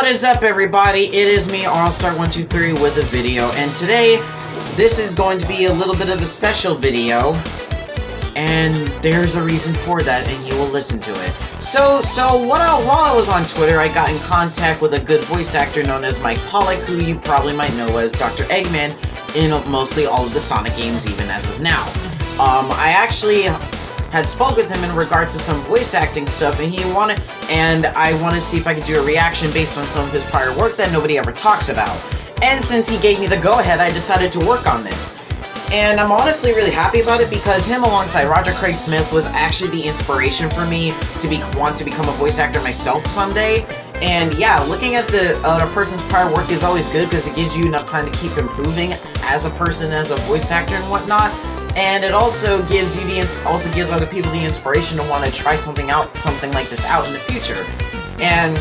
is up, everybody? It is me, AllStar123, with a video, and today, this is going to be a little bit of a special video, and there's a reason for that, and you will listen to it. So while I was on Twitter, I got in contact with a good voice actor known as Mike Pollock, who you probably might know as Dr. Eggman in mostly all of the Sonic games, even as of now. I actually had spoke with him in regards to some voice acting stuff, and I wanted to see if I could do a reaction based on some of his prior work that nobody ever talks about. And since he gave me the go-ahead, I decided to work on this. And I'm honestly really happy about it because him alongside Roger Craig Smith was actually the inspiration for me to want to become a voice actor myself someday. And yeah, looking at a person's prior work is always good because it gives you enough time to keep improving as a person, as a voice actor and whatnot. And it also gives other people the inspiration to want to try something like this out in the future. And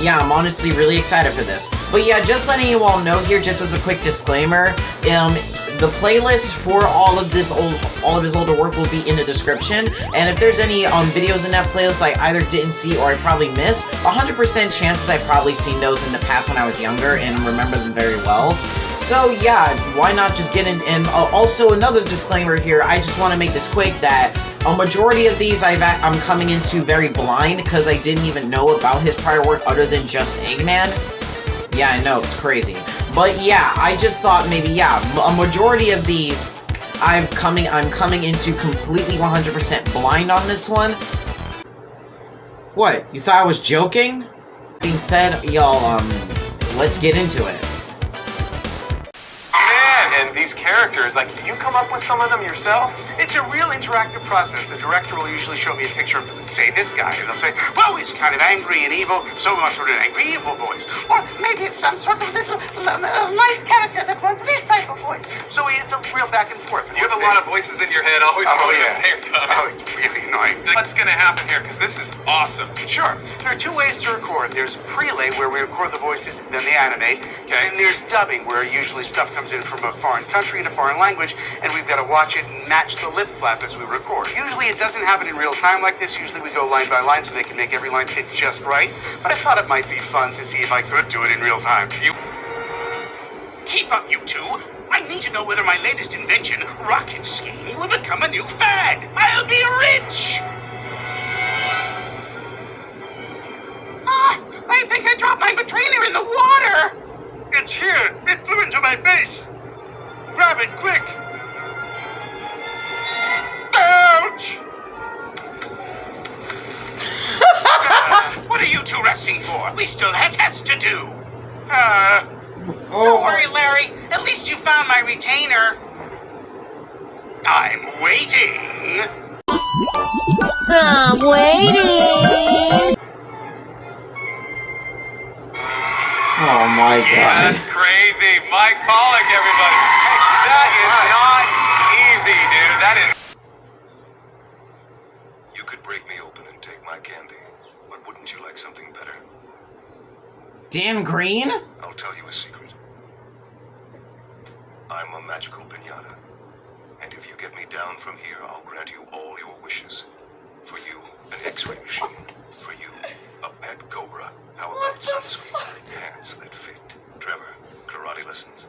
yeah, I'm honestly really excited for this. But yeah, just letting you all know here, just as a quick disclaimer, the playlist for all of his older work will be in the description. And if there's any videos in that playlist I either didn't see or I probably missed, 100% chances I've probably seen those in the past when I was younger and remember them very well. So yeah, why not just get in? And also another disclaimer here, I just want to make this quick that a majority of these I'm coming into very blind because I didn't even know about his prior work other than just Eggman. Yeah, I know, it's crazy. But yeah, I just thought maybe, yeah, a majority of these I'm coming into completely 100% blind on this one. What? You thought I was joking? Being said, y'all, let's get into it. These characters, like, you come up with some of them yourself? It's a real interactive process. The director will usually show me a picture of, say, this guy, and they'll say, well, he's kind of angry and evil, so we want sort of an angry, evil voice. Or maybe it's some sort of little light character that wants this type of voice. So it's a real back and forth. You have a lot of voices in your head always going at the same time. Oh, it's really annoying. What's going to happen here? Because this is awesome. Sure. There are two ways to record. There's prelay, where we record the voices, then they animate. Okay. And there's dubbing, where usually stuff comes in from a foreign country in a foreign language, and we've got to watch it and match the lip flap as we record. Usually it doesn't happen in real time like this. Usually we go line by line so they can make every line fit just right. But I thought it might be fun to see if I could do it in real time. Keep up, you two. I need to know whether my latest invention, rocket skiing, will become a new fad. I'll be rich! I think I dropped my trainer in the water! It's here! It flew into my face! Grab it, quick! Ouch! What are you two resting for? We still have tests to do. Oh. Don't worry, Larry. At least you found my retainer. I'm waiting. I'm waiting. Oh my god. Yeah, that's crazy. Mike Pollock, everybody. That is not easy, dude. That is... You could break me open and take my candy, but wouldn't you like something better? Dan Green? I'll tell you a secret. I'm a magical piñata, and if you get me down from here, I'll grant you all your wishes. For you, an X-ray machine. For you, a pet cobra. How about sunscreen, pants that fit? Trevor, karate lessons.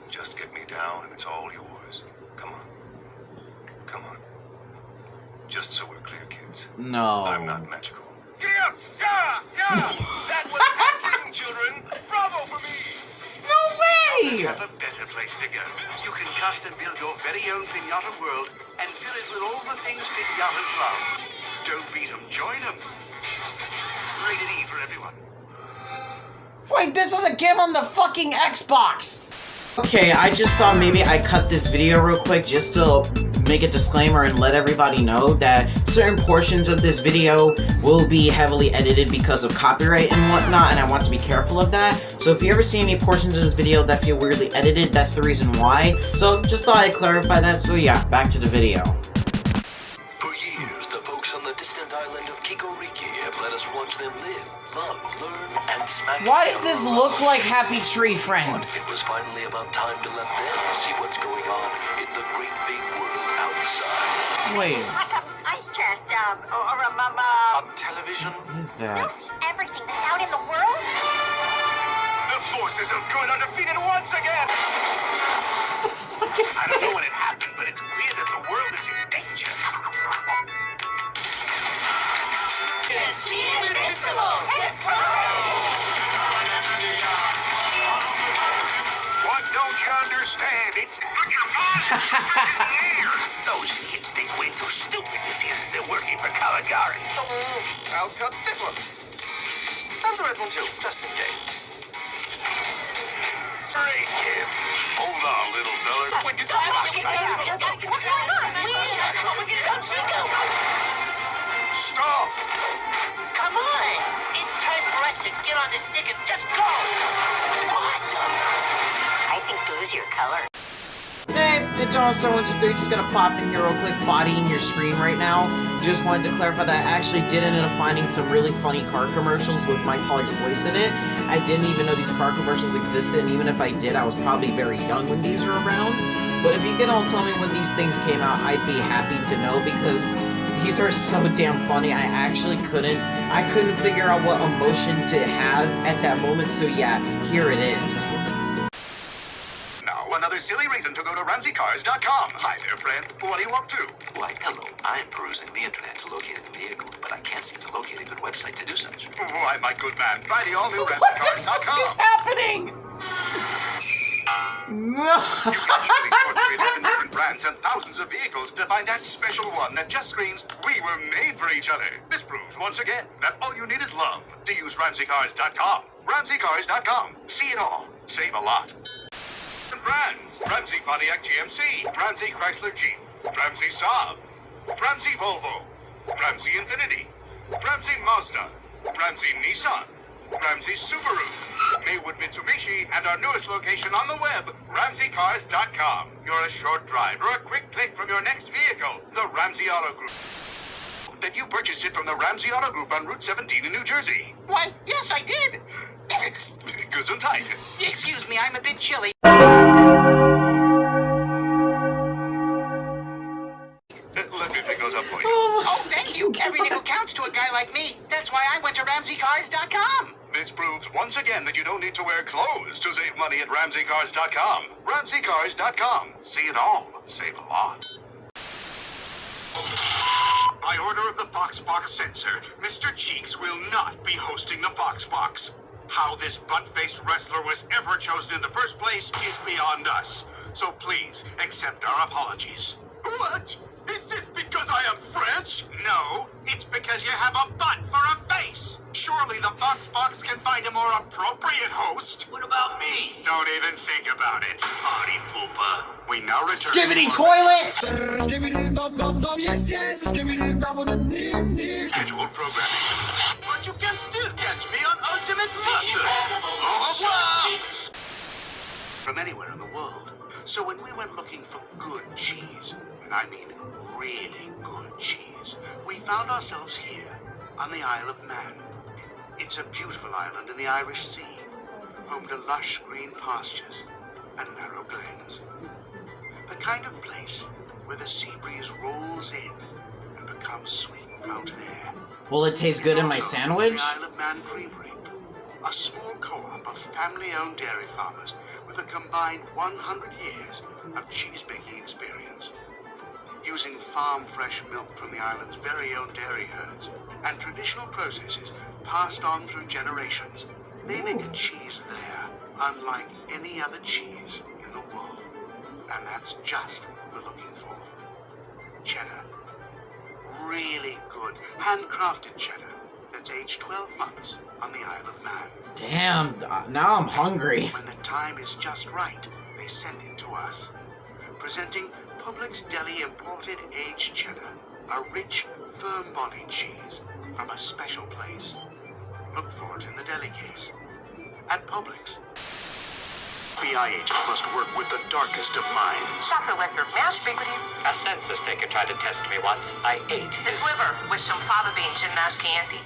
Just get me down and it's all yours. Come on. Come on. Just so we're clear, kids. No. I'm not magical. Yeah! That was acting, children! Bravo for me! No way! Let's have a better place to go. You can custom build your very own piñata world and fill it with all the things piñatas love. Don't beat them, join them. Rated E for everyone. Wait, this was a game on the fucking Xbox! Okay, I just thought maybe I cut this video real quick just to make a disclaimer and let everybody know that certain portions of this video will be heavily edited because of copyright and whatnot, and I want to be careful of that. So if you ever see any portions of this video that feel weirdly edited, that's the reason why. So just thought I'd clarify that, so yeah, back to the video. For years, the folks on the distant island of Kikoriki have let us watch them live, love, learn, and smack. Why does this look like Happy Tree But Friends? it was finally about time to let them see what's going on in the great big world outside. Wait, Like a ice chest, or On television, what is we'll that? see everything out in the world? The forces of good are defeated once again! I don't know when it happened, but it's clear that the world is in danger. It's Team Invincible! What don't you understand? It's those kids think we're too stupid to see that they're working for Caligari. I'll cut this one. And the red one too, just in case. Great kid. Hold on, little fella. What's going on? Stop! Come on! It's time for us to get on the stick and just go! Awesome! I think blue's your color. Hey, it's All-Star123, just gonna pop in here real quick, bodying your screen right now. Just wanted to clarify that I actually did end up finding some really funny car commercials with Mike Pollock's voice in it. I didn't even know these car commercials existed, and even if I did, I was probably very young when these were around. But if you can all tell me when these things came out, I'd be happy to know, because these are so damn funny. I couldn't figure out what emotion to have at that moment, so yeah, here it is. Now, another silly reason to go to RamseyCars.com. Hi there, friend. What do you want to? Why, hello. I'm perusing the internet to locate a vehicle, but I can't seem to locate a good website to do such. Why, my good man, try the all-new What the fuck RamseyCars.com. is happening? No. You can easily sort through 11 different brands and thousands of vehicles to find that special one that just screams, we were made for each other. This proves once again that all you need is love to use RamseyCars.com. RamseyCars.com. See it all. Save a lot. Brands: Ramsey Pontiac GMC, Ramsey Chrysler Jeep, Ramsey Saab, Ramsey Volvo, Ramsey Infiniti, Ramsey Mazda, Ramsey Nissan, Ramsey Subaru, Maywood Mitsubishi, and our newest location on the web, RamseyCars.com. You're a short drive or a quick click from your next vehicle, the Ramsey Auto Group. That you purchased it from the Ramsey Auto Group on Route 17 in New Jersey. Why, yes, I did. Gesundheit. Excuse me, I'm a bit chilly. Let me pick those up for you. Oh, thank you. Every nickel counts to a guy like me. That's why I went to RamseyCars.com. This proves once again that you don't need to wear clothes to save money at RamseyCars.com. RamseyCars.com. See it all. Save a lot. By order of the Foxbox censor, Mr. Cheeks will not be hosting the Foxbox. How this butt-faced wrestler was ever chosen in the first place is beyond us. So please, accept our apologies. What? Is this because I am French? No, it's because you have a butt for a face. Surely the Foxbox can find a more appropriate host. What about me? Don't even think about it, party pooper. We now return Skibbity to toilet! scheduled programming. But you can still catch me on Ultimate Master. Au revoir! From anywhere in the world. So when we went looking for good cheese, and I mean really good cheese, we found ourselves here on the Isle of Man. It's a beautiful island in the Irish Sea, home to lush green pastures and narrow glens. The kind of place where the sea breeze rolls in and becomes sweet mountain air. Will it taste good in my sandwich? The Isle of Man Creamery, a small co-op of family-owned dairy farmers with a combined 100 years of cheese-making experience. Using farm-fresh milk from the island's very own dairy herds and traditional processes passed on through generations, they make a cheese there unlike any other cheese in the world. And that's just what we were looking for. Cheddar. Really good, handcrafted cheddar that's aged 12 months on the Isle of Man. Damn, now I'm hungry. When the time is just right, they send it to us. Presenting Publix Deli imported aged cheddar, a rich, firm-bodied cheese from a special place. Look for it in the deli case. At Publix. FBI agent must work with the darkest of minds. Dr. Lecter, may I speak with you? A census taker tried to test me once. I ate His his... liver with some fava beans and mashed candy.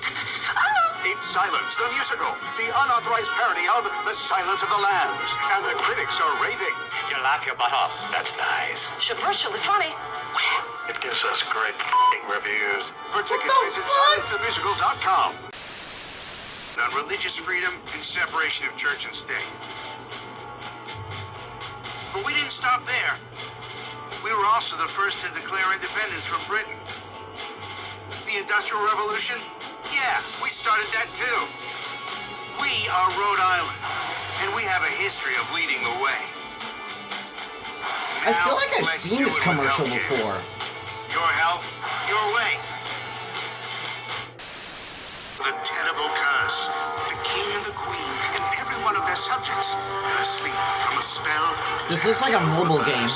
It's Silence, the musical, the unauthorized parody of The Silence of the Lambs. And the critics are raving. You laugh your butt off. That's nice. Subversively funny. It gives us great reviews. For tickets, visit silencethemusical.com. on religious freedom and separation of church and state. But we didn't stop there. We were also the first to declare independence from Britain. The Industrial Revolution? Yeah, we started that too. We are Rhode Island, and we have a history of leading the way. I feel like I've let's seen do this it with commercial healthcare. before. Your health, your way. The terrible curse. The king and the queen and every one of their subjects are asleep from a spell. This looks like a mobile game.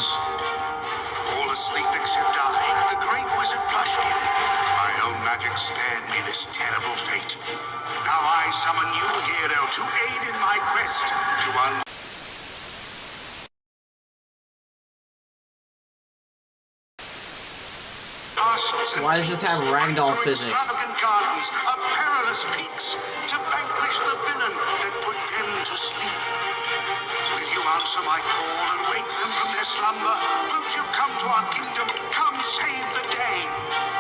All asleep except I, the great wizard Plushkin. My own magic spared me this terrible fate. Now I summon you, hero, to aid in my quest to Why does this have ragdoll physics? Extravagant gardens of perilous peaks to vanquish the villain that put them to sleep. Will you answer my call and wake them from their slumber? Won't you come to our kingdom? Come save the day.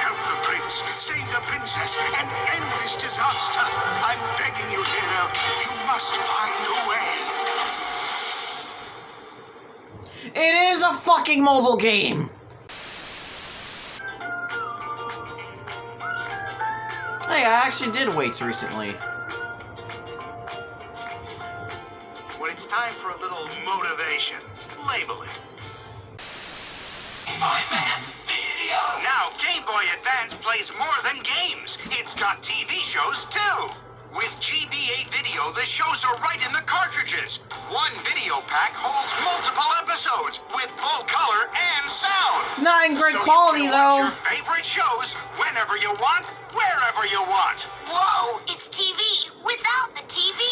Help the prince, save the princess, and end this disaster. I'm begging you, hero. You must find a way. It is a fucking mobile game! Hey, I actually did weights recently. When it's time for a little motivation, label it. Game Boy Advance Video. Now, Game Boy Advance plays more than games. It's got TV shows, too. With GBA Video, the shows are right in the cartridges. One video pack holds multiple episodes with full color and sound. Not in great So quality, you can watch though. your favorite shows whenever you want, wherever you want. Whoa, it's TV without the TV.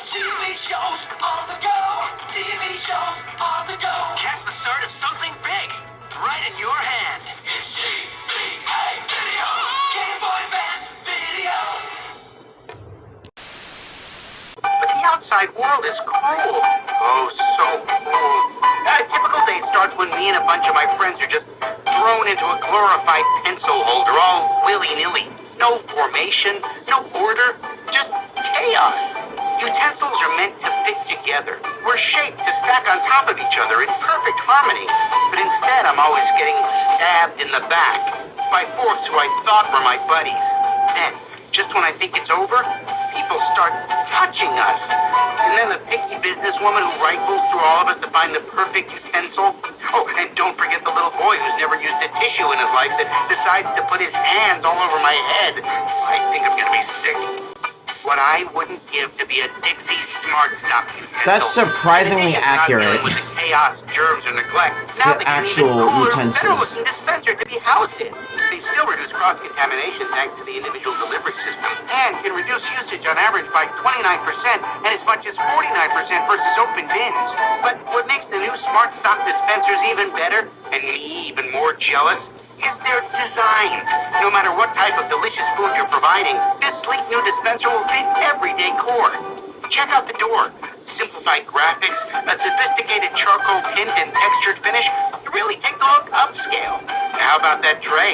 TV shows on the go. TV shows on the go. Catch the start of something big right in your hand. It's GBA Video. Game Boy Advance Video. But the outside world is cruel. Oh, so cruel. A typical day starts when me and a bunch of my friends are just thrown into a glorified pencil holder, all willy-nilly. No formation, no order, just chaos. Utensils are meant to fit together. We're shaped to stack on top of each other in perfect harmony. But instead, I'm always getting stabbed in the back by forks who I thought were my buddies. Then, just when I think it's over, people start touching us. And then the picky businesswoman who rifles through all of us to find the perfect utensil. Oh, and don't forget the little boy who's never used a tissue in his life that decides to put his hands all over my head. I think I'm gonna be sick. What I wouldn't give to be a Dixie Smart Stop utensil. That's surprisingly accurate. With the chaos, germs, or neglect. Now The they can actual even cooler, utensils. better-looking dispenser to be housed in. They still reduce cross-contamination thanks to the individual delivery system, and can reduce usage on average by 29% and as much as 49% versus open bins. But what makes the new Smart Stock dispensers even better, and me even more jealous, is their design. No matter what type of delicious food you're providing, this sleek new dispenser will fit every decor. Check out the door. Simplified graphics, a sophisticated charcoal tint and textured finish to really take the look upscale. How about that tray?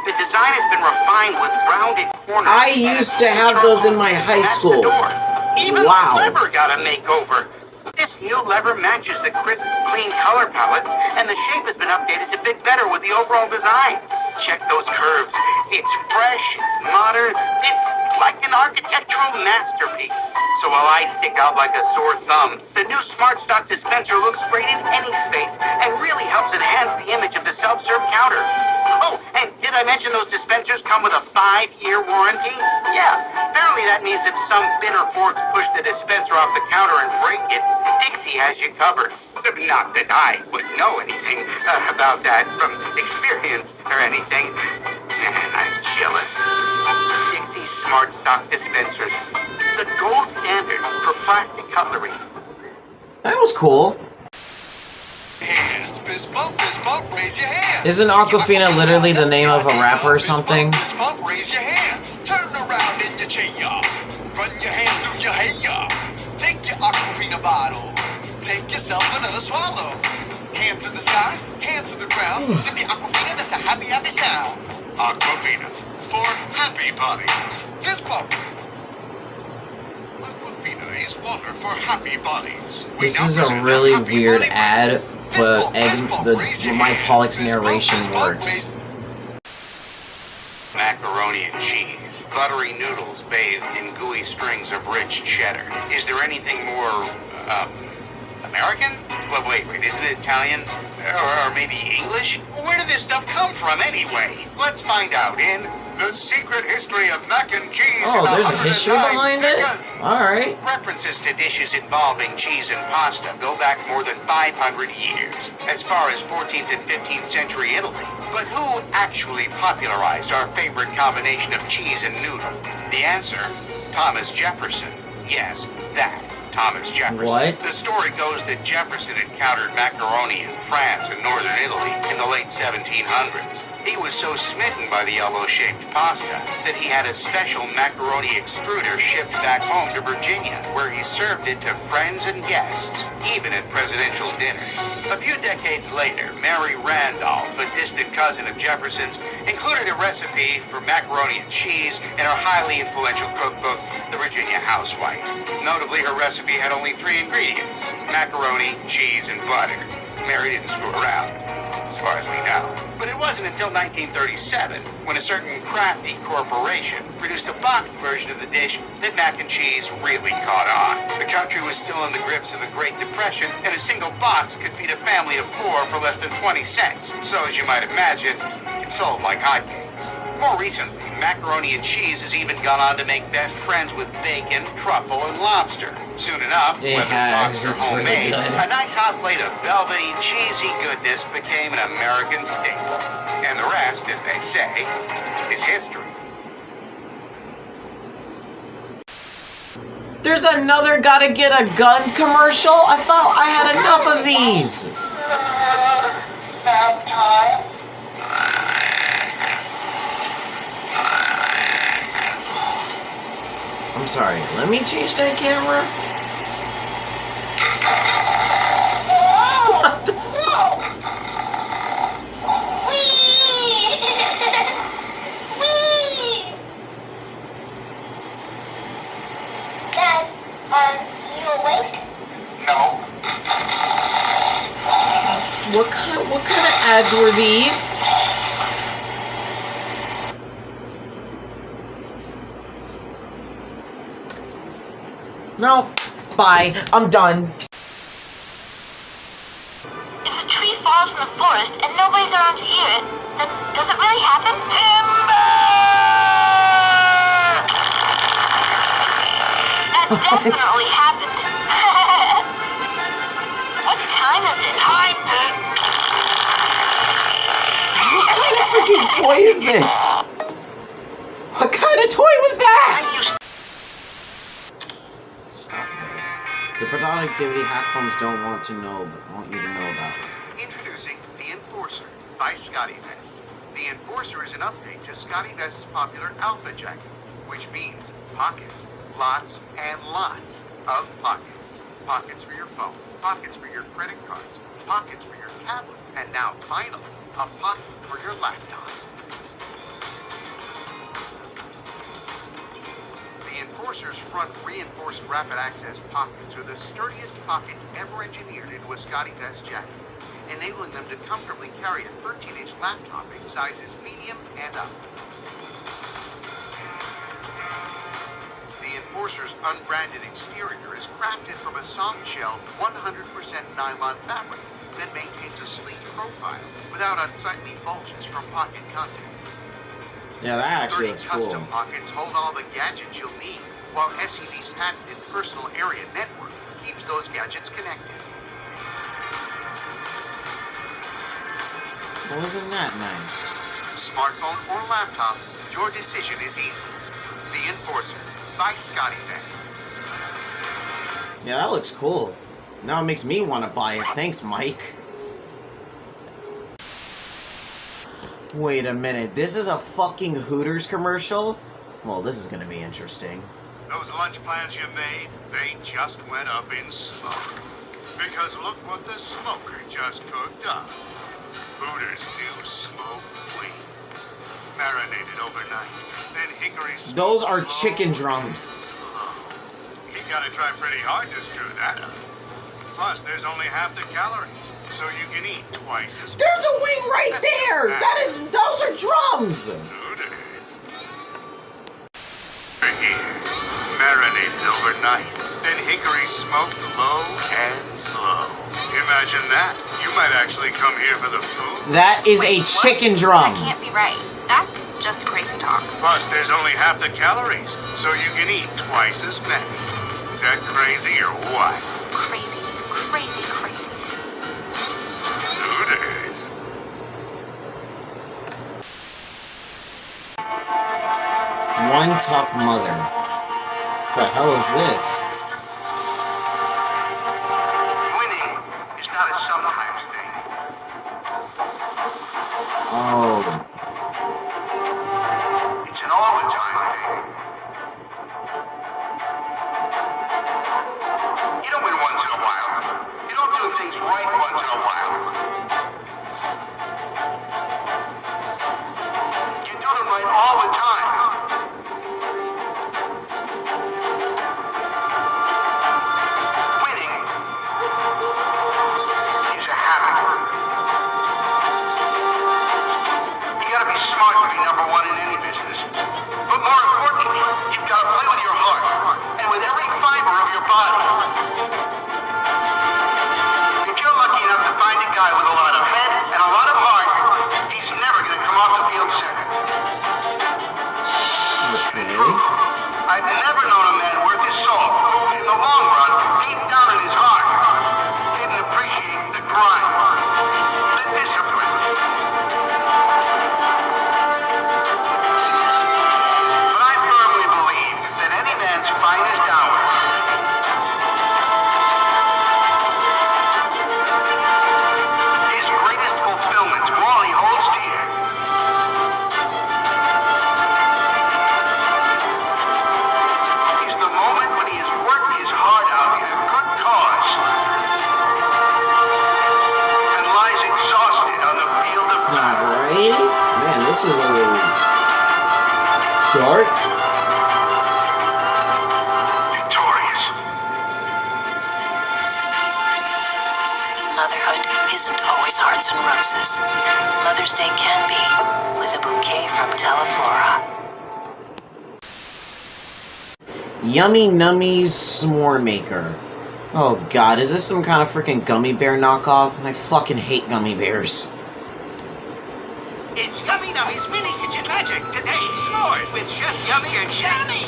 The design has been refined with rounded corners. I used to have those in my high school. Even Wow. the lever got a makeover. This new lever matches the crisp, clean color palette, and the shape has been updated to fit better with the overall design. Check those curves. It's fresh, it's modern, it's like an architectural masterpiece. So while I stick out like a sore thumb, the new Smart Stock dispenser looks great in any space and really helps enhance the image of the self-serve counter. Oh, and did I mention those dispensers come with a 5-year warranty? Yeah, apparently that means if some bitter forks push the dispenser off the counter and break it, Dixie has you covered. Not that I would know anything about that from experience or anything. Man, I'm jealous. Dixie Smart Stock dispensers, the gold standard for plastic cutlery. That was cool. Hands, fist bump, raise your hands. Isn't Aquafina literally the name of a rapper or something? Fist bump, raise your hands. Turn around in your chair. Run your hands through your hair. Take your Aquafina bottle. Take yourself another swallow. Hands to the sky, hands to the ground. Sip your Aquafina, that's a happy, happy sound. Aquafina, for happy bodies. Fist bump. raise water for happy bodies. This is a really weird ad, but Mike Pollock's narration works. Macaroni and cheese. Buttery noodles bathed in gooey strings of rich cheddar. Is there anything more, American? Well, wait, isn't it Italian? Or maybe English? Where did this stuff come from anyway? Let's find out in The Secret History of Mac and Cheese. Oh, there's a history behind it? Alright. References to dishes involving cheese and pasta go back more than 500 years, as far as 14th and 15th century Italy. But who actually popularized our favorite combination of cheese and noodle? The answer, Thomas Jefferson. Yes, that. Thomas Jefferson. What? The story goes that Jefferson encountered macaroni in France and northern Italy in the late 1700s. He was so smitten by the elbow-shaped pasta that he had a special macaroni extruder shipped back home to Virginia, where he served it to friends and guests, even at presidential dinners. A few decades later, Mary Randolph, a distant cousin of Jefferson's, included a recipe for macaroni and cheese in her highly influential cookbook, The Virginia Housewife. Notably, her recipe had only 3 ingredients: macaroni, cheese, and butter. Mary didn't screw around, as far as we know. But it wasn't until 1937, when a certain crafty corporation produced a boxed version of the dish, that mac and cheese really caught on. The country was still in the grips of the Great Depression, and a single box could feed a family of 4 for less than 20 cents. So, as you might imagine, it sold like hotcakes. More recently, macaroni and cheese has even gone on to make best friends with bacon, truffle, and lobster. Soon enough, whether boxed or homemade, a nice hot plate of velvety, cheesy goodness became an American staple. And the rest, as they say, is history. There's another gotta get a gun commercial? I thought I had enough of these! Nap time. I'm sorry, let me change that camera? What the fuck? Dad, are you awake? No. What kind of ads were these? No, bye. I'm done. If a tree falls in the forest and nobody's around to hear it, then does it really happen? Timber! That definitely happened. What time is it? Time, What kind of freaking toy is this? What kind of toy was that? The productivity hack films don't want to know, but want you to know about it. Introducing the Enforcer by Scotty Vest. The Enforcer is an update to Scotty Vest's popular Alpha jacket, which means pockets, lots and lots of pockets. Pockets for your phone, pockets for your credit cards, pockets for your tablet, and now finally, a pocket for your laptop. The Enforcer's front reinforced rapid access pockets are the sturdiest pockets ever engineered into a Scotty Vest jacket, enabling them to comfortably carry a 13-inch laptop in sizes medium and up. The Enforcer's unbranded exterior is crafted from a soft-shell, 100% nylon fabric that maintains a sleek profile without unsightly bulges from pocket contents. Yeah, that actually 30 looks custom cool. pockets hold all the gadgets you'll need, while SEV's patented personal area network keeps those gadgets connected. Wasn't that nice? Smartphone or laptop, your decision is easy. The Enforcer by Scotty Vest. Yeah, that looks cool. Now it makes me want to buy it. Thanks, Mike. Wait a minute, this is a fucking Hooters commercial? Well, this is gonna be interesting. Those lunch plans you made, they just went up in smoke. Because look what the smoker just cooked up. Hooters new smoked wings. Marinated overnight. Then hickory smoked Those are chicken low drums. and slow. gotta try pretty hard to screw that up. Plus, there's only half the calories, so you can eat twice as much. There's a wing right there! Those are drums! Hooters. Here, marinated overnight, then hickory smoked low and slow. Imagine that. You might actually come here for the food. That is a chicken drum. That can't be right. That's just crazy talk. Plus, there's only half the calories, so you can eat twice as many. Is that crazy or what? Crazy, crazy, crazy. Hooters. One tough mother. What the hell is this? Winning is not a sometimes thing. Oh. It's an all the time thing. You don't win once in a while. You don't do things right once in a while. You do them right all the time. Winning is a habit. You gotta be smart to be number one in any business. But more importantly, you've gotta play with your heart and with every fiber of your body. If you're lucky enough to find a guy with a lot of head and a lot of heart, he's never gonna come off the field second. In truth, I've never known a man worth his salt who, in the long run, deep down in his heart, didn't appreciate the grind, the discipline. But I firmly believe that any man's finest hour his greatest fulfillment to all he holds dear is the moment when he has worked his heart out in a good cause and lies exhausted on the field of battle. Alright. Man, this is a little dark. Victorious. Motherhood isn't always hearts and roses. Mother's Day can be, with a bouquet from Teleflora. Yummy Nummies S'more Maker. Oh god, is this some kind of freaking gummy bear knockoff? I fucking hate gummy bears. It's Yummy Nummies Mini Kitchen Magic. Today, s'mores with Chef Yummy and Yummy.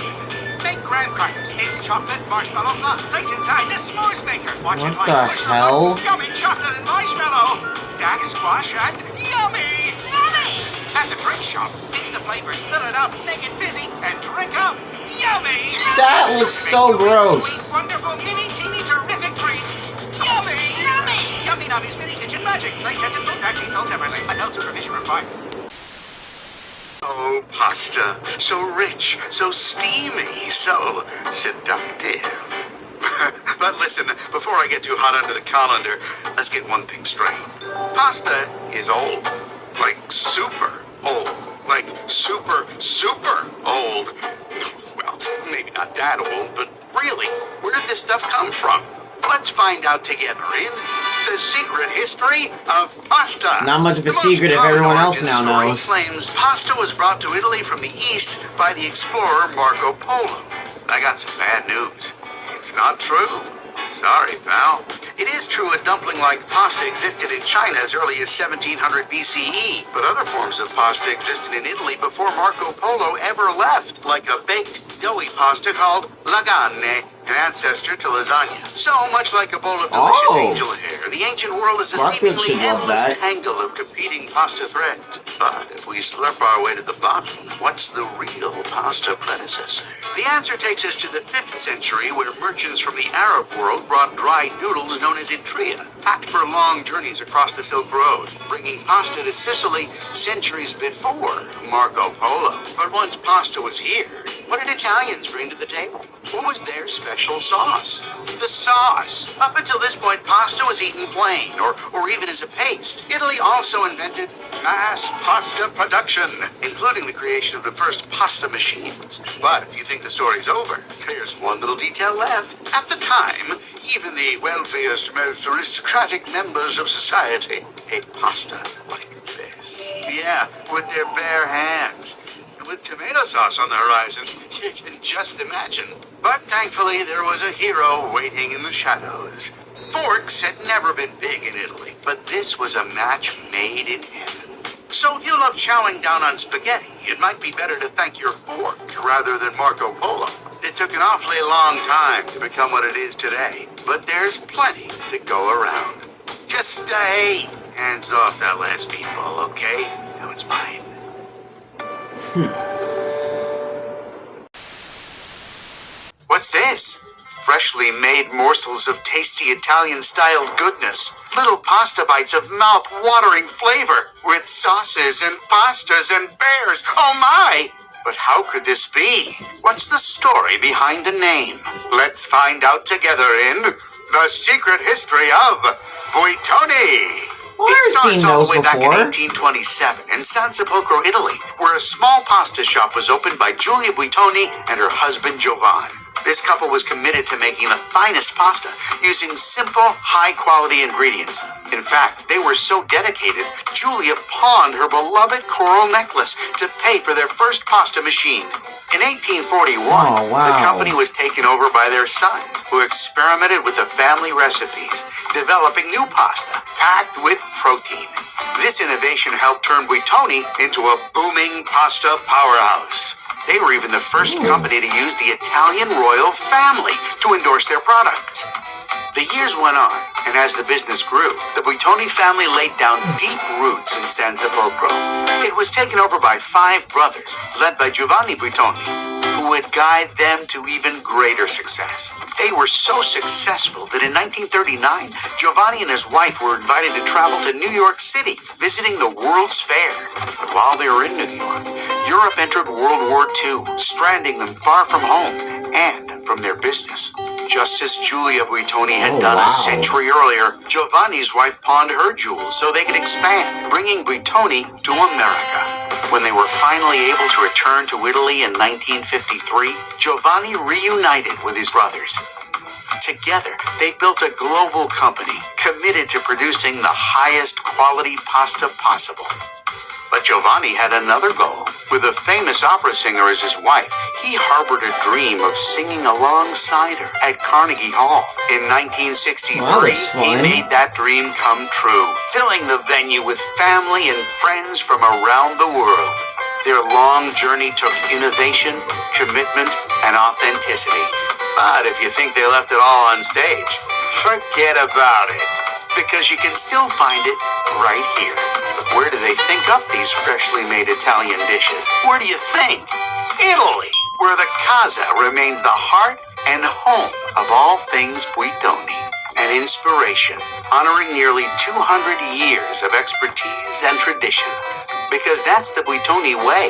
Make graham crackers. It's chocolate marshmallow fluff. Place inside the s'mores maker. Watch What it like the push hell? buttons. Yummy chocolate and marshmallow. Stack, squash, and yummy. Yummy. At the drink shop, mix the flavors, fill it up, make it fizzy, and drink up. Yummy. That looks so Make your gross. Sweet, wonderful, mini, teeny, terrific treats. Yummy. Yummy. Yummy Nummies Mini Kitchen Magic. Place sets and food vaccines all separately. Adult supervision required. Oh, pasta. So rich, so steamy, so seductive. But listen, before I get too hot under the colander, let's get one thing straight. Pasta is old. Like super old. Like super, super old. Well, maybe not that old, but really, where did this stuff come from? Let's find out together in The Secret History of Pasta. Not much of a The most secret if common everyone else origin now story knows. claims pasta was brought to Italy from the east by the explorer Marco Polo. I got some bad news. It's not true. Sorry, pal. It is true a dumpling-like pasta existed in China as early as 1700 BCE, but other forms of pasta existed in Italy before Marco Polo ever left, like a baked, doughy pasta called lagane, an ancestor to lasagna. So, much like a bowl of delicious angel hair, the ancient world is a Garfield seemingly should love endless that. tangle of competing pasta threads. But if we slurp our way to the bottom, what's the real pasta predecessor? The answer takes us to the 5th century, where merchants from the Arab world brought dried noodles known as Etria, packed for long journeys across the Silk Road, bringing pasta to Sicily centuries before Marco Polo. But once pasta was here, what did Italians bring to the table? What was their special sauce? The sauce. Up until this point, pasta was eaten plain, or even as a paste. Italy also invented mass pasta production, including the creation of the first pasta machines. But if you think the story's over, there's one little detail left. At the time, even the wealthiest, most aristocratic members of society ate pasta like this. Yeah, with their bare hands. With tomato sauce on the horizon, you can just imagine. But thankfully, there was a hero waiting in the shadows. Forks had never been big in Italy, but this was a match made in heaven. So if you love chowing down on spaghetti, it might be better to thank your fork rather than Marco Polo. It took an awfully long time to become what it is today, but there's plenty to go around. Just stay hands off that last meatball, okay? That one's mine. What's this? Freshly made morsels of tasty Italian-styled goodness. Little pasta bites of mouth-watering flavor with sauces and pastas and bears. Oh my! But how could this be? What's the story behind the name? Let's find out together in The Secret History of Buitoni. It starts all the way back in 1827 in San Sepolcro, Italy, where a small pasta shop was opened by Giulia Buitoni and her husband Giovanni. This couple was committed to making the finest pasta using simple, high-quality ingredients. In fact, they were so dedicated, Giulia pawned her beloved coral necklace to pay for their first pasta machine. In 1841, the company was taken over by their sons, who experimented with the family recipes, developing new pasta packed with protein. This innovation helped turn Buitoni into a booming pasta powerhouse. They were even the first company to use the Italian royal family to endorse their products. The years went on, and as the business grew, the Buitoni family laid down deep roots in San Sepolcro. It was taken over by 5 brothers, led by Giovanni Buitoni, who would guide them to even greater success. They were so successful that in 1939, Giovanni and his wife were invited to travel to New York City, visiting the World's Fair. But while they were in New York, Europe entered World War II, stranding them far from home and from their business. Just as Giulia Buitoni had done a century earlier, Giovanni's wife pawned her jewels so they could expand, bringing Buitoni to America. When they were finally able to return to Italy in 1953, Giovanni reunited with his brothers. Together, they built a global company committed to producing the highest quality pasta possible. But Giovanni had another goal. With a famous opera singer as his wife, he harbored a dream of singing alongside her at Carnegie Hall. In 1963, he made that dream come true, filling the venue with family and friends from around the world. Their long journey took innovation, commitment, and authenticity. But if you think they left it all on stage, forget about it, because you can still find it right here. Where do they think up these freshly made Italian dishes? Where do you think? Italy, where the casa remains the heart and home of all things Buitoni. An inspiration, honoring nearly 200 years of expertise and tradition. Because that's the Buitoni way.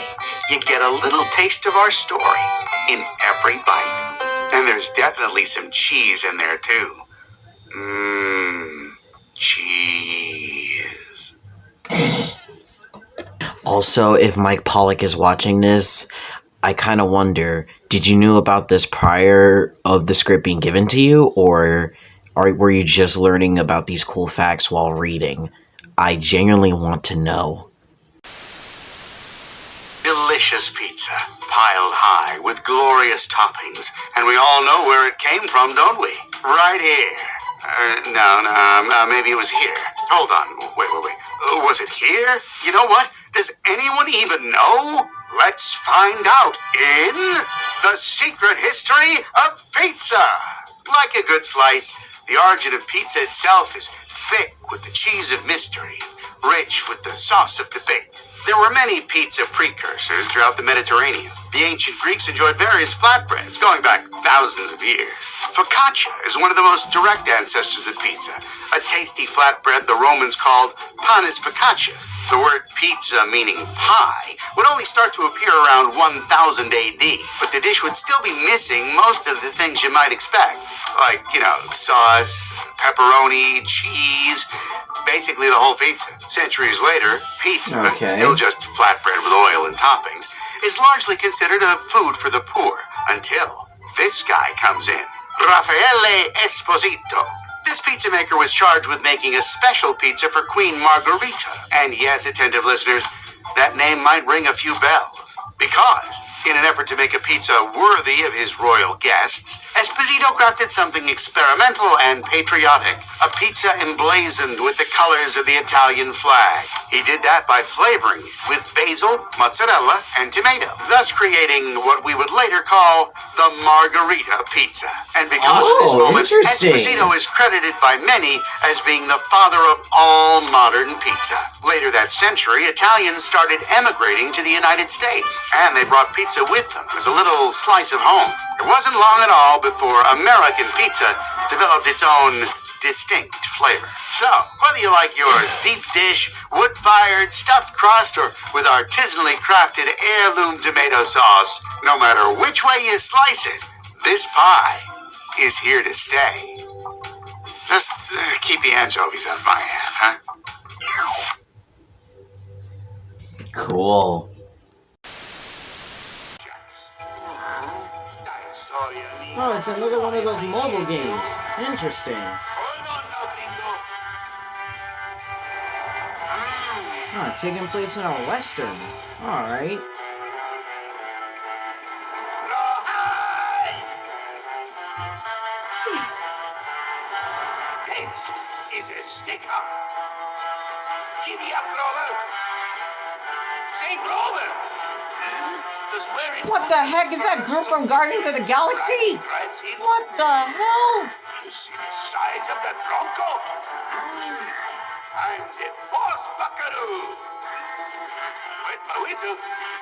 You get a little taste of our story in every bite. And there's definitely some cheese in there too. Cheese. Also, if Mike Pollock is watching this, I kind of wonder, did you know about this prior of the script being given to you, or were you just learning about these cool facts while reading? I genuinely want to know. Delicious pizza, piled high with glorious toppings, and we all know where it came from, don't we? Right here. Maybe it was here. Hold on, wait. Was it here? You know what? Does anyone even know? Let's find out in The Secret History of Pizza. Like a good slice, the origin of pizza itself is thick with the cheese of mystery, rich with the sauce of debate, There were many pizza precursors throughout the Mediterranean. The ancient Greeks enjoyed various flatbreads going back thousands of years. Focaccia is one of the most direct ancestors of pizza. A tasty flatbread the Romans called panis focaccias. The word pizza, meaning pie, would only start to appear around 1000 AD, but the dish would still be missing most of the things you might expect. Like, sauce, pepperoni, cheese, basically the whole pizza. Centuries later, pizza, still just flatbread with oil and toppings, is largely considered a food for the poor, until this guy comes in. Raffaele Esposito. This pizza maker was charged with making a special pizza for Queen Margherita. And yes, attentive listeners, that name might ring a few bells. Because, in an effort to make a pizza worthy of his royal guests, Esposito crafted something experimental and patriotic. A pizza emblazoned with the colors of the Italian flag. He did that by flavoring it with basil, mozzarella, and tomato, thus creating what we would later call the Margherita pizza. And because of this moment, Esposito is credited by many as being the father of all modern pizza. Later that century, Italians started emigrating to the United States, and they brought pizza with them as a little slice of home. It wasn't long at all before American pizza developed its own distinct flavor. So, whether you like yours deep dish, wood-fired, stuffed crust, or with artisanally crafted heirloom tomato sauce, no matter which way you slice it, this pie is here to stay. Just keep the anchovies off my half, huh? Cool. Oh, it's another one of those mobile games. Interesting. Oh, taking place in a western. Alright. This is a stick-up. Giddy up, Grover. Say, Grover. What the heck is that group from Guardians of the Galaxy? What the hell? You see the size of that bronco? I'm the boss, buckaroo. Wet my whistle.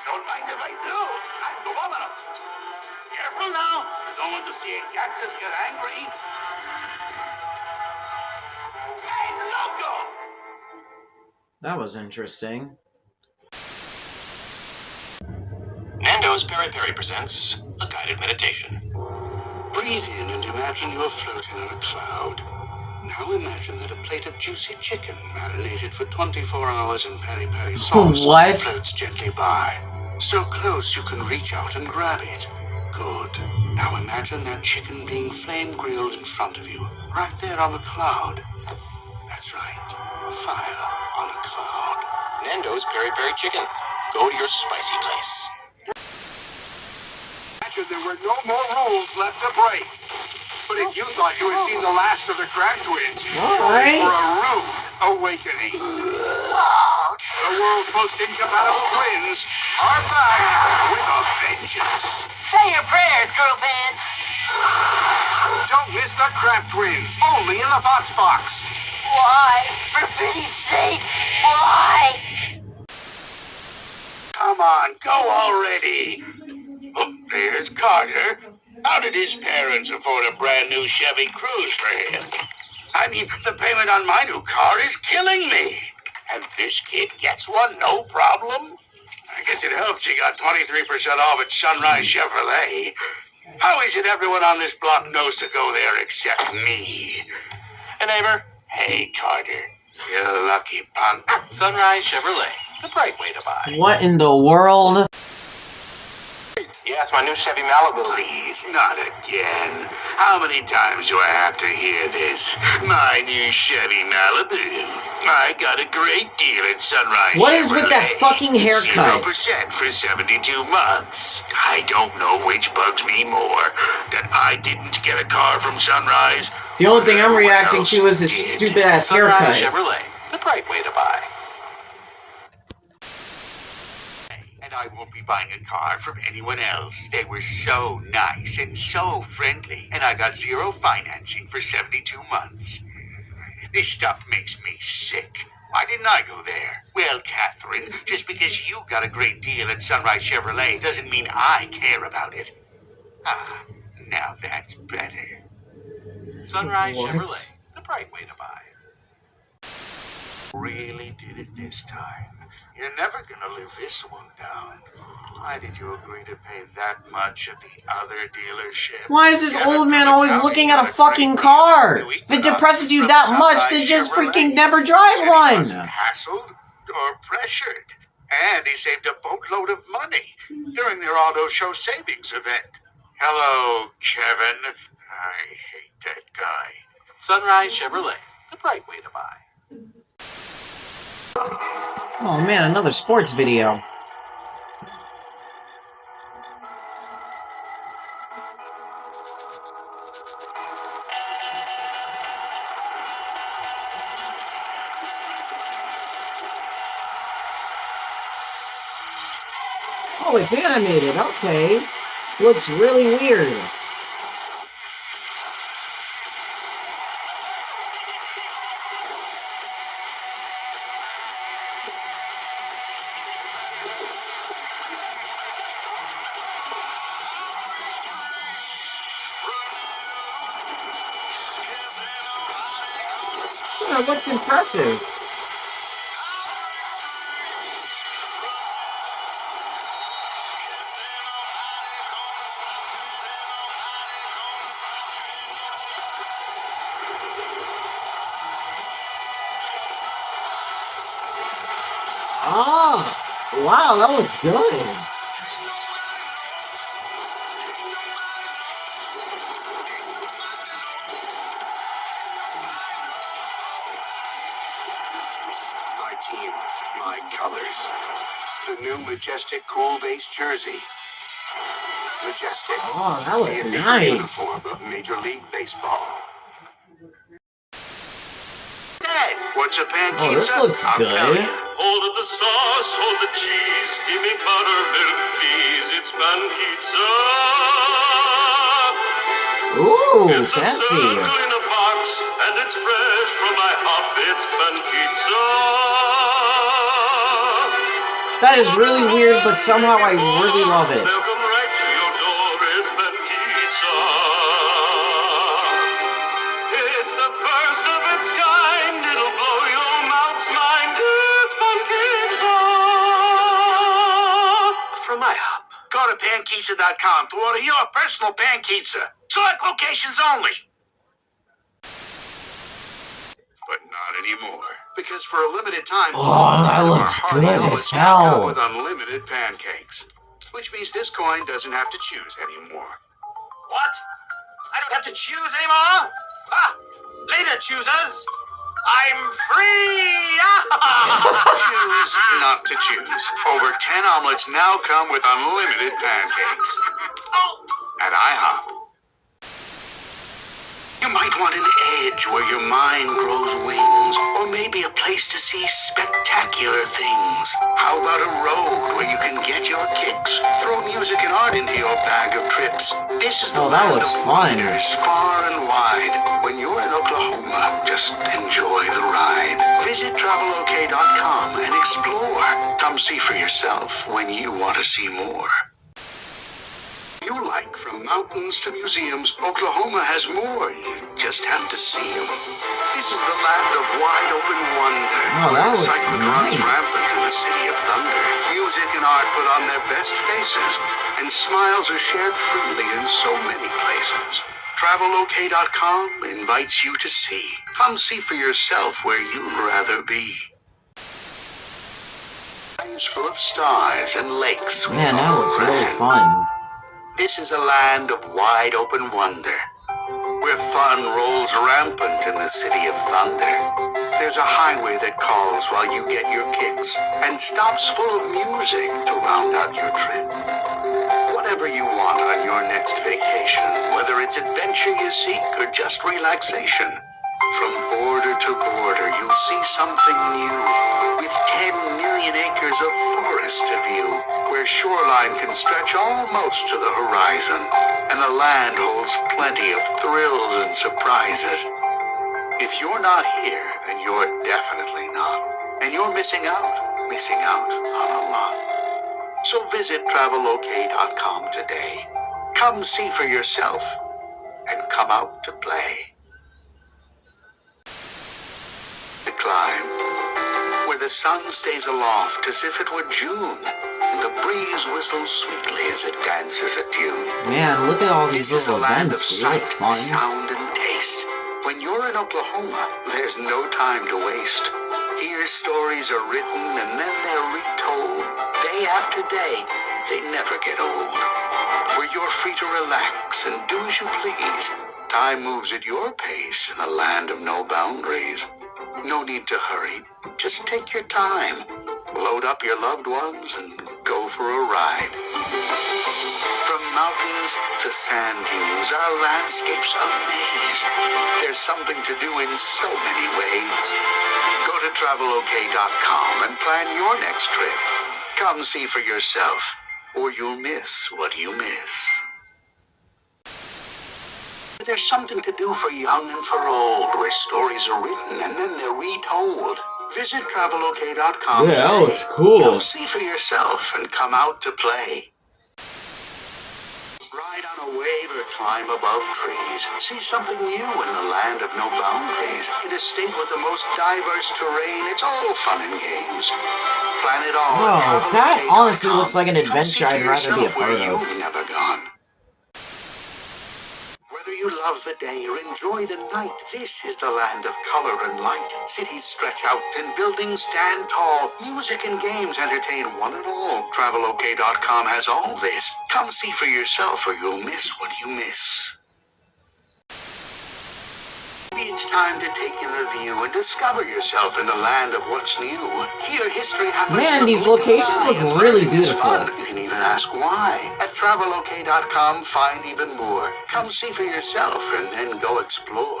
Don't mind if I do. I'm the woman. Careful now. Don't want to see a cactus get angry. Hey, the logo. That was interesting. Nando's Peri Peri presents a guided meditation. Breathe in and imagine you're floating on a cloud. Now imagine that a plate of juicy chicken marinated for 24 hours in peri-peri sauce floats gently by. So close you can reach out and grab it. Good. Now imagine that chicken being flame-grilled in front of you, right there on the cloud. That's right. Fire on a cloud. Nando's Peri Peri Chicken. Go to your spicy place. There were no more rules left to break. But if you thought you had seen the last of the Crab Twins, for a rude awakening. The world's most incompatible twins are back with a vengeance. Say your prayers, girl pants. Don't miss the Crab Twins, only in the Fox Box. Why? For pity's sake, why? Come on, go already. Oh, there's Carter. How did his parents afford a brand new Chevy Cruze for him? I mean, the payment on my new car is killing me. And this kid gets one, no problem? I guess it helps he got 23% off at Sunrise Chevrolet. How is it everyone on this block knows to go there except me? Hey, neighbor. Hey, Carter. You lucky punk. Sunrise Chevrolet. The bright way to buy. What in the world? Yeah, it's my new Chevy Malibu. Please, not again. How many times do I have to hear this? My new Chevy Malibu. I got a great deal at Sunrise What is with that fucking haircut? 0% for 72 months. I don't know which bugs me more. That I didn't get a car from Sunrise. The only thing I'm reacting to is this stupid ass haircut. Sunrise Chevrolet. The bright way to buy. I won't be buying a car from anyone else. They were so nice and so friendly, and I got zero financing for 72 months. This stuff makes me sick. Why didn't I go there? Well, Catherine, just because you got a great deal at Sunrise Chevrolet doesn't mean I care about it. Ah, now that's better. Sunrise What? Chevrolet, the bright way to buy. Really did it this time. You're never gonna live this one down. Why did you agree to pay that much at the other dealership? Why is this Kevin old man from always accounting looking at a got fucking great car? deal. If it depresses you From that much, then Sunrise just Chevrolet. freaking never drive Said he one. wasn't hassled or pressured. And he saved a boatload of money during their auto show savings event. Hello, Kevin. I hate that guy. Sunrise Chevrolet, the bright way to buy. Oh man, another sports video. Oh, it's animated, okay. Looks really weird. Yeah, looks impressive. Ah, wow, that looks good. My team, my colors. The new Majestic Cool Base jersey. Majestic. Oh, that looks the official nice. uniform of Major League Baseball. Dad, What's a pan Oh, this pizza? looks I'll good. tell you. Hold the sauce, hold the cheese, give me buttermilk, please. It's pan pizza. Ooh, It's a fancy. circle in a box, and it's fresh from my hop. It's pan pizza. That is really weird, but somehow I really love it. They'll come right to your door. It's pan pizza. It's the first of its kind. It'll blow your mouth's mind. It's pan pizza. From my hop. Go to pankizza.com to order your personal pankizza. Select locations only. But not anymore. Because for a limited time, Oh, that 10 of our looks hearty good omelets as now come hell. with unlimited pancakes. Which means this coin doesn't have to choose anymore. what? I don't have to choose anymore? Ah, later, choosers. I'm free! Choose not to choose. Over 10 omelets now come with unlimited pancakes. Oh, At IHOP. You might want an edge where your mind grows wings, or maybe a place to see spectacular things. How about a road where you can get your kicks? Throw music and art into your bag of trips. This is the Oh, that land looks of fun. wonders, far and wide. When you're in Oklahoma, just enjoy the ride. Visit travelok.com and explore. Come see for yourself when you want to see more. You like, from mountains to museums, Oklahoma has more. You just have to see them. This is the land of wide open wonder. Oh, that where looks excitement runs nice. rampant in the city of thunder. Music and art put on their best faces, and smiles are shared freely in so many places. TravelOK.com invites you to see. Come see for yourself where you'd rather be. Full of stars and lakes. we Man, that call looks really grand. fun. This is a land of wide open wonder, where fun rolls rampant in the city of thunder. There's a highway that calls while you get your kicks, and stops full of music to round out your trip. Whatever you want on your next vacation, whether it's adventure you seek or just relaxation, from border to border you'll see something new, with 10 million acres of forest to view, where shoreline can stretch almost to the horizon, and the land holds plenty of thrills and surprises. If you're not here, then you're definitely not. and you're missing out on a lot. So visit travelok.com today. Come see for yourself and come out to play. The climb, where the sun stays aloft as if it were June, and the breeze whistles sweetly as it dances a tune. Man, look at all these This is a little land of events. They look sight, fun. sound, and taste. When you're in Oklahoma, there's no time to waste. Here stories are written and then they're retold. Day after day, they never get old. Where you're free to relax and do as you please. Time moves at your pace in a land of no boundaries. No need to hurry, just take your time. Load up your loved ones and go for a ride. From mountains to sand dunes, our landscapes amaze. There's something to do in so many ways. Go to travelok.com and plan your next trip. Come see for yourself, or you'll miss what you miss. There's something to do for young and for old, where stories are written and then they're retold. Visit travelok.com Yeah, that today. looks cool. Come see for yourself and come out to play. Ride on a wave or climb above trees. See something new in the land of no boundaries. In a state with the most diverse terrain, it's all fun and games. Plan it all at Whoa, that travelok.com. honestly looks like an Come see adventure for I'd rather be a yourself part where of. you've never gone. Whether you love the day or enjoy the night, this is the land of color and light. Cities stretch out and buildings stand tall. Music and games entertain one and all. Travelok.com has all this. Come see for yourself or you'll miss what you miss. Maybe it's time to take in a view and discover yourself in the land of what's new. Here, history happens. Man, in a these blink of an locations eye, look and really learning is beautiful. fun. You can even ask why. At travelok.com, find even more. Come see for yourself and then go explore.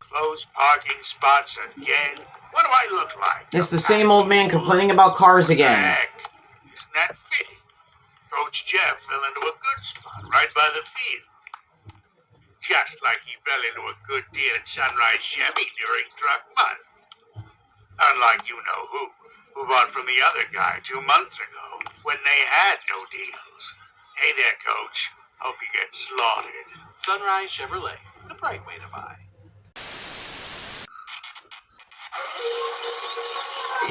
Closed parking spots again? What do I look like? It's the same old man complaining about cars again. Heck, isn't that fitting? Coach Jeff fell into a good spot right by the field. Just like he fell into a good deal at Sunrise Chevy during truck month. Unlike who bought from the other guy 2 months ago when they had no deals. Hey there, Coach. Hope you get slaughtered. Sunrise Chevrolet, the bright way to buy.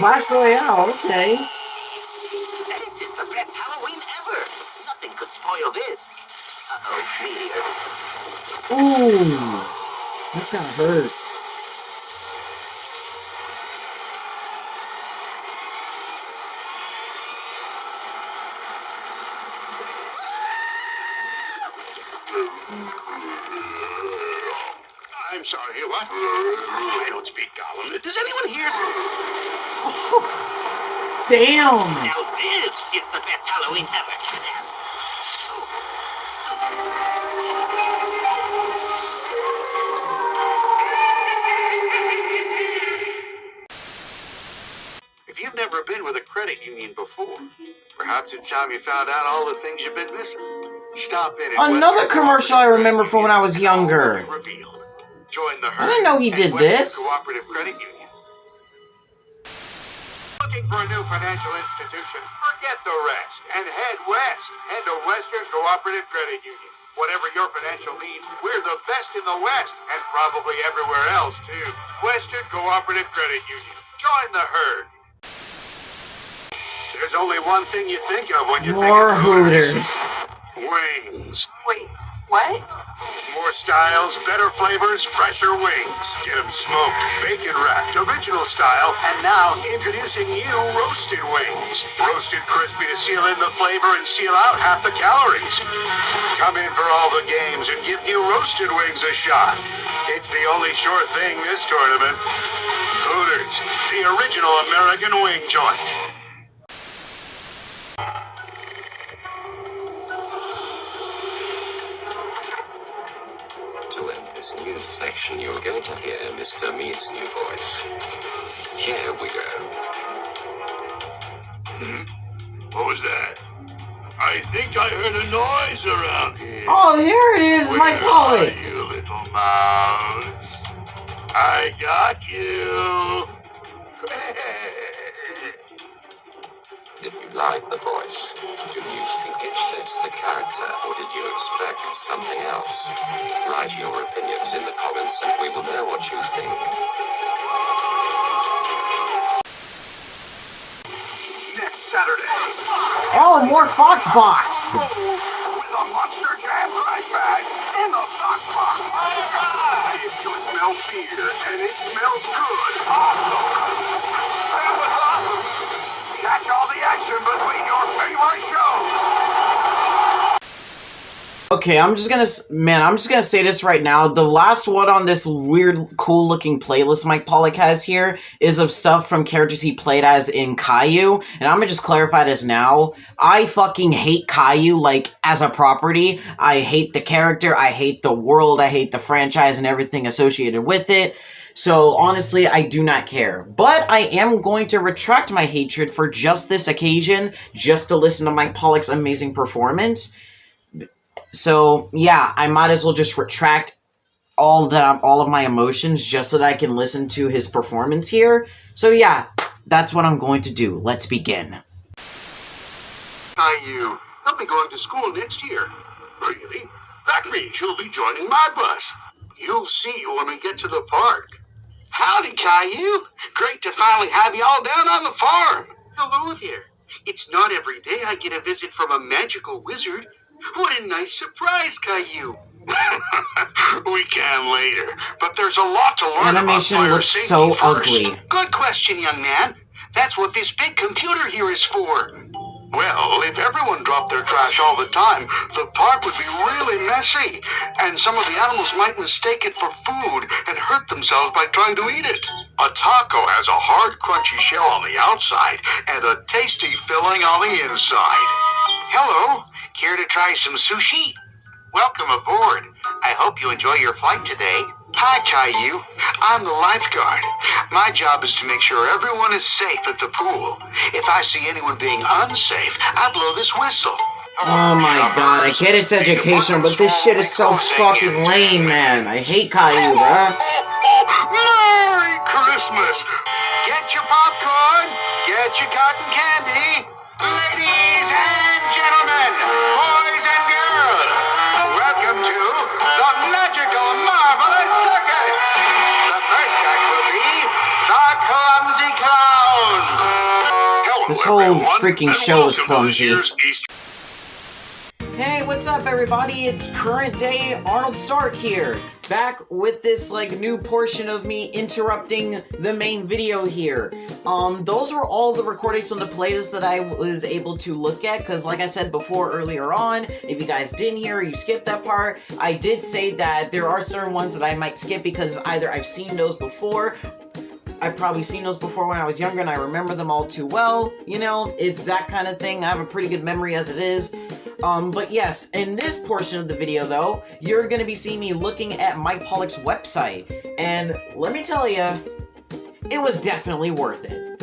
Clash Royale, okay. This is the best Halloween ever. Nothing could spoil this. Uh-oh, meteor. Ooh, that's gonna hurt. I'm sorry, what? I don't speak Gollum. Does anyone hear? Damn! Now this is the best Halloween ever. If you've never been with a credit union before, perhaps it's time you found out all the things you've been missing. Stop in at Another Western commercial I Cooperative remember Credit from when I was Union, and all younger. will be revealed. Join the I herd didn't know he at did Western this. Cooperative Credit Union. Looking for a new financial institution? Forget the rest and head west. Head to Western Cooperative Credit Union. Whatever your financial needs, we're the best in the West and probably everywhere else too. Western Cooperative Credit Union. Join the herd. There's only one thing you think of when you think More of Hooters. Hooters. Wings. Wait, what? More styles, better flavors, fresher wings. Get them smoked, bacon wrapped, original style, and now introducing new roasted wings. Roasted crispy to seal in the flavor and seal out half the calories. Come in for all the games and give new roasted wings a shot. It's the only sure thing this tournament. Hooters, the original American wing joint. To end this news section, you're going to hear Mr. Mead's new voice. Here we go. What was that? I think I heard a noise around here. Oh, here it is, Mike Pollock. You little mouse. I got you. like the voice. Do you think it fits the character, or did you expect something else? Write your opinions in the comments and we will know what you think. Next Saturday. Oh, more Foxbox! With a Monster Jam prize bag in the Foxbox. You smell fear, and it smells good. Awesome! That was awesome! Catch all the action between your favorite shows. Okay, I'm just gonna say this right now. The last one on this weird, cool-looking playlist Mike Pollock has here is of stuff from characters he played as in Caillou, and I'm gonna just clarify this now. I fucking hate Caillou, like, as a property. I hate the character, I hate the world, I hate the franchise and everything associated with it. So, honestly, I do not care. But I am going to retract my hatred for just this occasion, just to listen to Mike Pollock's amazing performance. So, yeah, I might as well just retract all of my emotions just so that I can listen to his performance here. So, yeah, that's what I'm going to do. Let's begin. Caillou, I'll be going to school next year. Really? That means you'll be joining my bus. You'll see when we get to the park. Howdy, Caillou. Great to finally have you all down on the farm. Hello there. It's not every day I get a visit from a magical wizard. What a nice surprise, Caillou. We can later, but there's a lot to learn about fire looks safety so first. ugly. Good question, young man. That's what this big computer here is for. Well, if everyone dropped their trash all the time, the park would be really messy, and some of the animals might mistake it for food and hurt themselves by trying to eat it. A taco has a hard, crunchy shell on the outside and a tasty filling on the inside. Hello, care to try some sushi? Welcome aboard. I hope you enjoy your flight today. Hi, Caillou. I'm the lifeguard. My job is to make sure everyone is safe at the pool. If I see anyone being unsafe, I blow this whistle. Oh my god, I get it's educational, but this shit is so fucking lame, man. I hate Caillou, bruh. Merry Christmas! Get your popcorn, get your cotton candy. Ladies and gentlemen, boys and girls, welcome to the magical, marvelous circus. The first act will be the Clumsy Clowns. Hello, This whole everyone, freaking and show is welcome to this clumsy. year's Easter. Hey, what's up, everybody? It's current day Arnold Stark here, back with this, like, new portion of me interrupting the main video here. Those were all the recordings from the playlist that I was able to look at, because like I said before earlier on, if you guys didn't hear or you skipped that part, I did say that there are certain ones that I might skip because either I've seen those before, I've probably seen those before when I was younger and I remember them all too well, you know, it's that kind of thing. I have a pretty good memory as it is. But yes, in this portion of the video though, you're gonna be seeing me looking at Mike Pollock's website, and let me tell you, it was definitely worth it.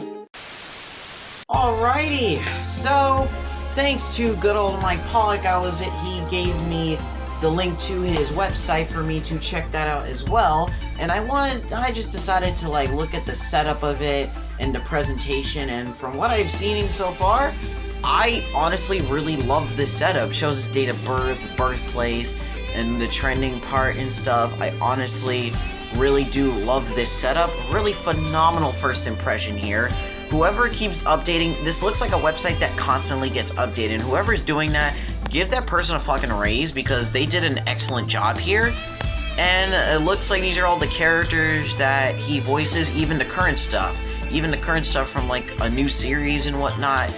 Alrighty, so thanks to good old Mike Pollock, he gave me the link to his website for me to check that out as well, and I just decided to like look at the setup of it and the presentation, and from what I've seen so far, I honestly really love this setup. It shows his date of birth, birthplace, and the trending part and stuff. I honestly really do love this setup. Really phenomenal first impression here. Whoever keeps updating, this looks like a website that constantly gets updated. Whoever's doing that, give that person a fucking raise because they did an excellent job here. And it looks like these are all the characters that he voices, even the current stuff. Even the current stuff from like a new series and whatnot.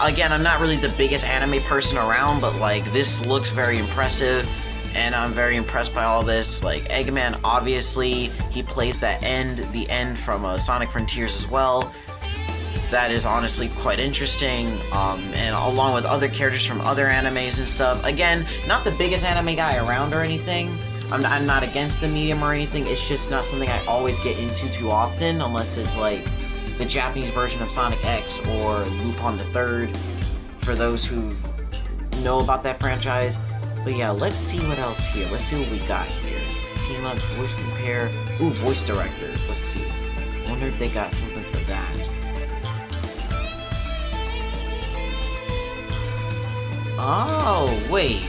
Again, I'm not really the biggest anime person around, but like this looks very impressive. And I'm very impressed by all this. Like Eggman, obviously, he plays the end from Sonic Frontiers as well. That is honestly quite interesting, and along with other characters from other animes and stuff. Again, not the biggest anime guy around or anything. I'm not against the medium or anything, it's just not something I always get into too often, unless it's like the Japanese version of Sonic X or Lupin the Third, for those who know about that franchise. But yeah, let's see what else here. Let's see what we got here. Team ups, voice compare. Ooh, voice directors. Let's see. Wonder if they got something for that. Oh, wait.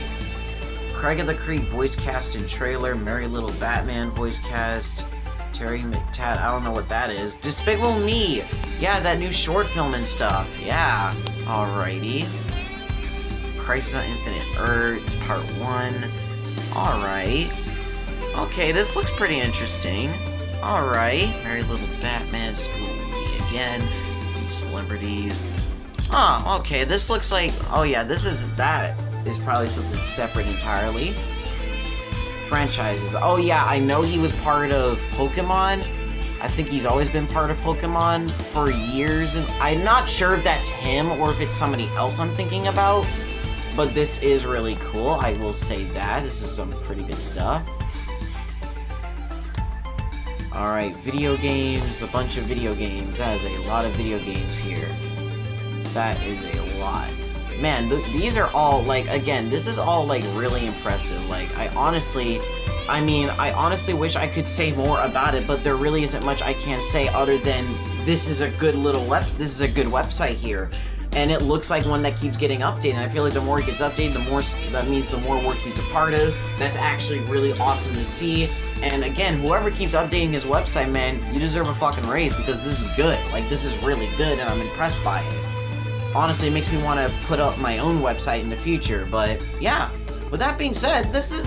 Craig of the Creek voice cast and trailer. Merry Little Batman voice cast. Terry McTat, I don't know what that is. Despicable Me! Yeah, that new short film and stuff. Yeah. Alrighty. Crisis on Infinite Earths, Part 1. Alright. Okay, this looks pretty interesting. Alright. Merry Little Batman, Despicable Me again. Celebrities. Oh, okay, this looks like... Oh yeah, that is probably something separate entirely. Franchises. Oh yeah, I know he was part of Pokemon. I think he's always been part of Pokemon for years, and I'm not sure if that's him or if it's somebody else I'm thinking about, but this is really cool, I will say that. This is some pretty good stuff. Alright, video games, a bunch of video games. That is a lot of video games here. That is a lot. Man, these are all, like, again, this is all, like, really impressive. Like, I honestly wish I could say more about it, but there really isn't much I can say other than this is a good website here. And it looks like one that keeps getting updated. And I feel like the more it gets updated, that means the more work he's a part of. That's actually really awesome to see. And again, whoever keeps updating his website, man, you deserve a fucking raise because this is good. Like, this is really good, and I'm impressed by it. Honestly, it makes me want to put up my own website in the future, but yeah. With that being said, this is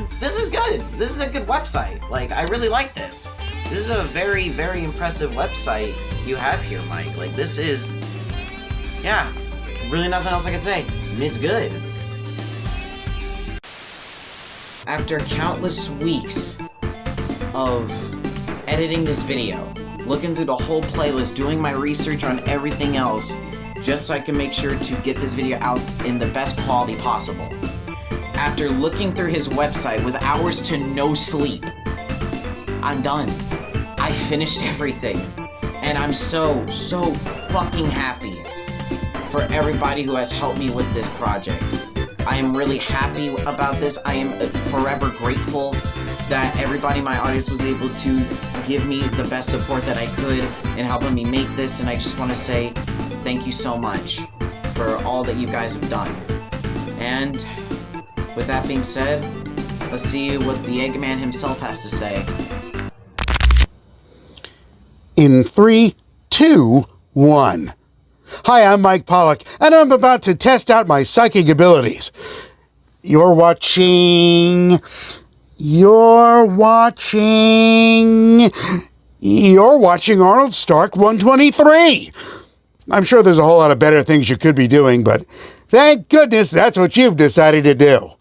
good. This is a good website. Like, I really like this. This is a very, very impressive website you have here, Mike. Like, this is, yeah, really nothing else I can say. It's good. After countless weeks of editing this video, looking through the whole playlist, doing my research on everything else, just so I can make sure to get this video out in the best quality possible. After looking through his website with hours to no sleep, I'm done. I finished everything. And I'm so fucking happy for everybody who has helped me with this project. I am really happy about this. I am forever grateful that everybody in my audience was able to give me the best support that I could in helping me make this, and I just want to say thank you so much for all that you guys have done. And with that being said, let's see what the Eggman himself has to say. In 3, 2, 1. Hi, I'm Mike Pollock, and I'm about to test out my psychic abilities. You're watching Arnold Stark 123. I'm sure there's a whole lot of better things you could be doing, but thank goodness that's what you've decided to do.